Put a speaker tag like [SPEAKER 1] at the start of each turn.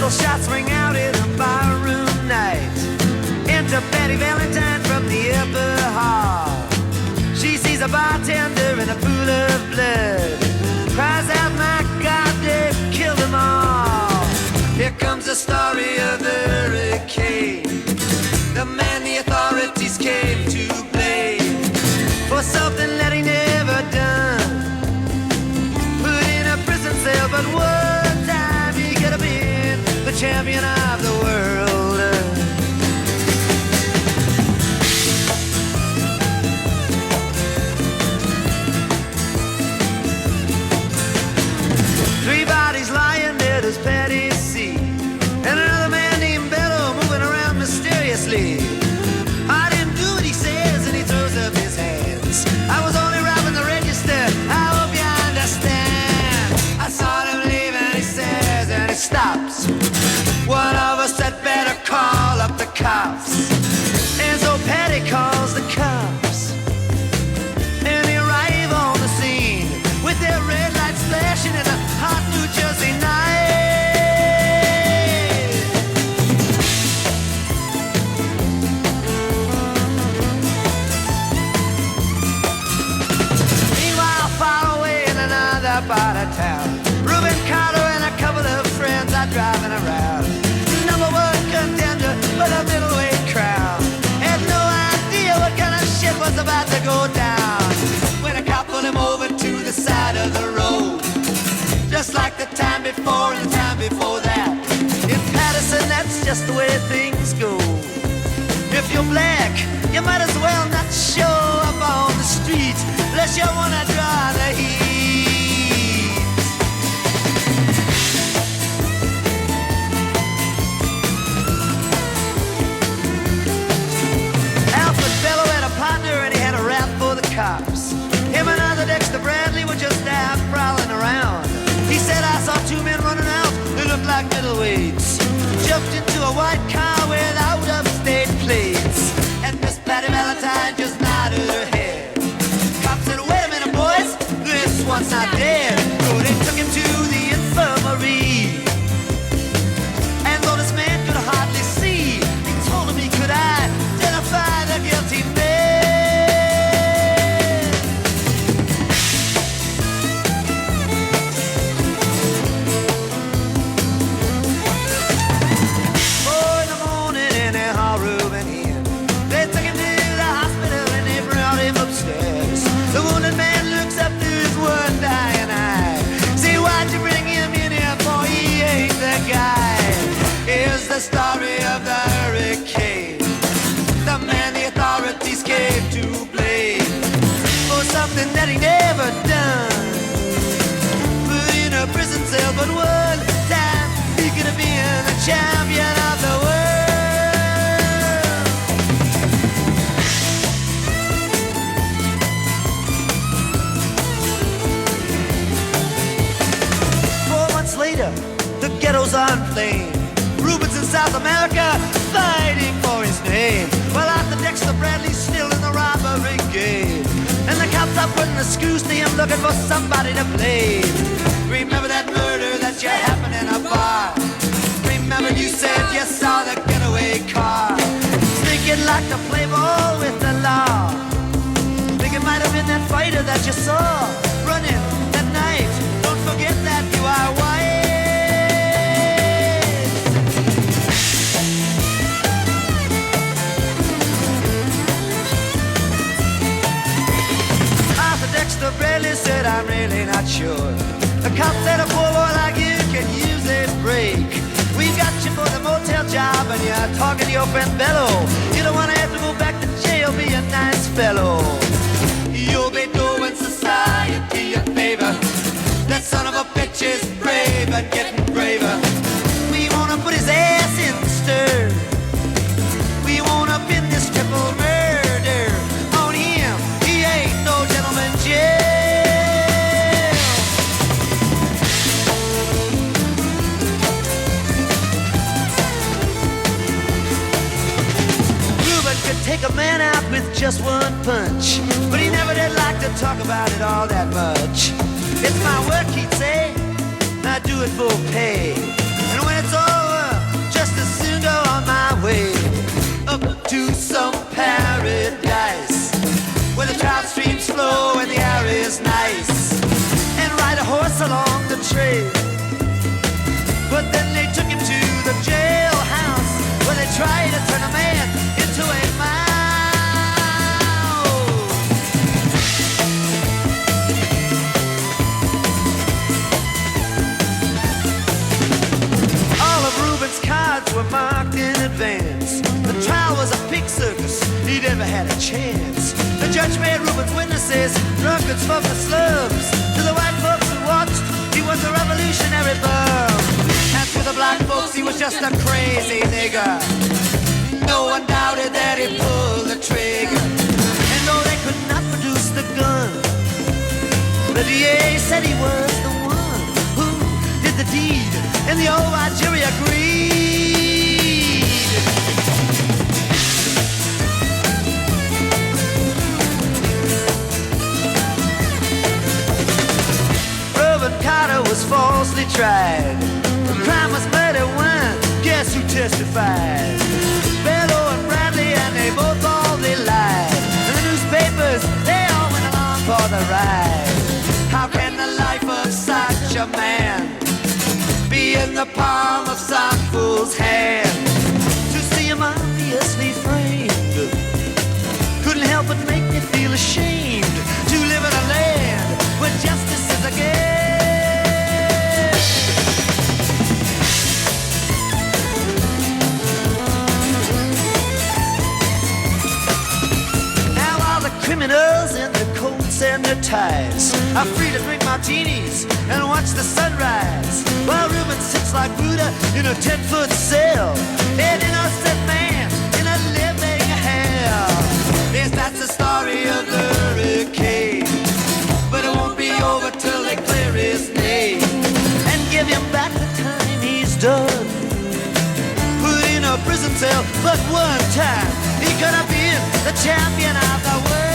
[SPEAKER 1] pistol shots ring out in a barroom night. Enter Patty Valentine from the upper hall. She sees a bartender in a pool of blood, cries out, my God, they've killed them all. Here comes the story of the hurricane, the man the authorities came to blame for something that he never done. Put in a prison cell, but one time he could have been the champion of the world. Three bodies lying dead as Patty see, and another man named Bello moving around mysteriously. I didn't do what he says, and he throws up his hands. I was only robbing the register, I hope you understand. I saw him leave and he says, and he stops. One of us had better call up the cops. And so Patty calls the cops, and they arrive on the scene with their red lights flashing in a hot New Jersey night. Meanwhile, far away in another part of town, Rubin Carter and a couple of friends are driving around. Number one contender for the middleweight crown. Had no idea what kind of shit was about to go down when a cop pulled him over to the side of the road, just like the time before and the time before that. In Patterson, that's just the way things go. If you're black, you might as well not show up on the street unless you wanna draw the heat. Alfred Bello had a partner and he had a rap for the cops. Him and other Dexter Bradley were just out prowling around. He said, I saw two men running out, they looked like middleweights. Jumped into a white car with out-of-state plates, and Miss Patty Valentine just nodded her head. Cop said, wait a minute, boys, this one's not dead. So they took him to the infirmary, and though this man could hardly see, they told him he could identify the guilty man. The wounded man looks up through his one dying eye. See, why'd you bring him in here, boy? He ain't the guy. Here's the story of the hurricane, the man the authorities came to blame for something that he never done. Put in a prison cell, but one time he could have been the champion of the world. Later, the ghetto's on flame. Rubin's in South America, fighting for his name. Well, after Dexter Bradley's still in the robbery game, and the cops are putting the screws to him, looking for somebody to blame. Remember that murder that you happened in a bar? Remember you said you saw the getaway car? Think you'd like to play ball with the law? Think it might have been that fighter that you saw running that night. Don't forget that you are white. Dexter Bradley said, I'm really not sure. The cop said a poor boy like you can use a break. We got you for the motel job and you're talking to your friend Bello. You don't want to have to go back to jail, be a nice fellow. You'll be doing society a favor. That son of a bitch is brave and getting braver. We want to put his ass in the stir. We want to pin this triple murder on him. He ain't no gentleman jail. Rubin could take a man out with just one punch, but he never did like to talk about it all that much. It's my work, he'd say, I do it for pay. And when it's over, pass along the trail. But then they took him to the jailhouse, where they tried to turn a man into a mouse. All of Rubin's cards were marked in advance. The trial was a pig circus, he never had a chance. The judge made Rubin's witnesses drunkards from the slums. To the white folks who watched, he was a revolutionary bum. And to the black folks, he was just a crazy nigger. No one doubted that he pulled the trigger. And though they could not produce the gun, the DA said he was the one who did the deed, and the old white jury agreed. Rubin Carter was falsely tried. The crime was murder one. Guess who testified? Bello and Bradley, and they both all they lied. And the newspapers, they all went along for the ride. How can the life of such a man be in the palm of some fool's hand? To see him obviously framed couldn't help but make me feel ashamed to live in a land where justice is a game. Criminals in their coats and their ties are free to drink martinis and watch the sunrise, while Rubin sits like Buddha in a 10-foot cell, an innocent man in a living hell. Yes, that's the story of the hurricane, but it won't be over till they clear his name and give him back the time he's done. Put in a prison cell, but one time he could have been the champion of the world.